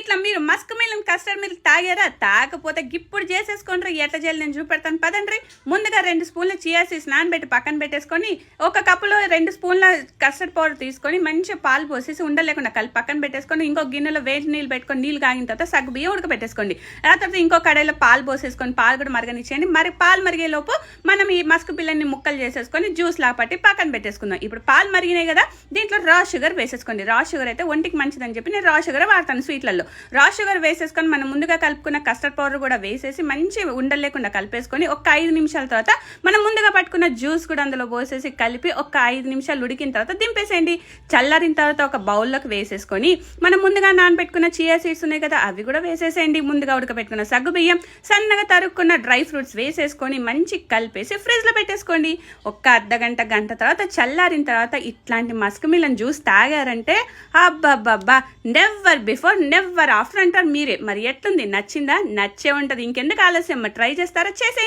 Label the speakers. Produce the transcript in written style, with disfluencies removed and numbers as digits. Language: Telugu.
Speaker 1: ఇట్లా మీరు మస్క్ మిలన్ కస్టర్డ్ మిల్క్ తాగారా? తాగకపోతే ఇప్పుడు చేసేసుకోండి. ఎట్లా చేయాలి నేను చూపెడతాను పదండి. ముందుగా 2 స్పూన్ల చియా సీడ్స్ నానబెట్టి పక్కన పెట్టేసుకొని ఒక కప్పులో 2 స్పూన్ల కస్టర్డ్ పౌడర్ తీసుకొని మంచిగా పాలు పోసేసి ఉండలేకుండా కలిపి పక్కన పెట్టేసుకొని ఇంకో గిన్నెలో వేడి నీళ్ళు పెట్టుకొని నీళ్ళు కాగిన తర్వాత సగ్గు బియ్యం ఉడకబెట్టేసుకోండి. ఆ తర్వాత ఇంకో కడాయిలో పాలు పోసేసుకొని పాలు కూడా మరగనిచ్చేయండి. మరి పాలు మరిగేలోపు మనం ఈ మస్క్ పిల్లని ముక్కలు చేసేసుకొని జ్యూస్ లా పట్టి పక్కన పెట్టేసుకుందాం. ఇప్పుడు పాలు మరిగినాయి కదా, దీంట్లో రా షుగర్ వేసేసుకోండి. రా షుగర్ అయితే ఒంటికి మంచిదని చెప్పి నేను రా షుగర్ వాడతాను స్వీట్లలో. రా షుగర్ వేసేసుకొని మనం ముందుగా కలుపుకున్న కస్టర్డ్ పౌడర్ కూడా వేసేసి మంచి ఉండలేకుండా కలిపేసుకొని ఒక 5 నిమిషాల తర్వాత మనం ముందుగా పట్టుకున్న జ్యూస్ కూడా అందులో పోసేసి కలిపి ఒక 5 నిమిషాలు ఉడికిన తర్వాత దింపేసేయండి. చల్లారిన తర్వాత ఒక బౌల్లోకి వేసేసుకొని మనం ముందుగా నానబెట్టుకున్న చియా సీడ్స్ ఉన్నాయి కదా, అవి కూడా వేసేసేయండి. ముందుగా ఉడకబెట్టుకున్న సగ్గు బియ్యం, సన్నగా తరుక్కున్న డ్రై ఫ్రూట్స్ వేసేసుకొని మంచి కలిపేసి ఫ్రిడ్జ్లో పెట్టేసుకోండి. ఒక అర్ధగంట గంట తర్వాత చల్లారిన తర్వాత ఇట్లాంటి మస్క్ మిలన్ జ్యూస్ తాగారంటే అబ్బబ్బబ్బా, నెవర్ బిఫోర్ నెవర్ ఆఫ్టర్ అంటారు మీరే. మరి ఎట్లుంది? నచ్చిందా? నచ్చే ఉంటుంది. ఇంకెందుకు ఆలస్యం? ట్రై చేస్తారా? చేసే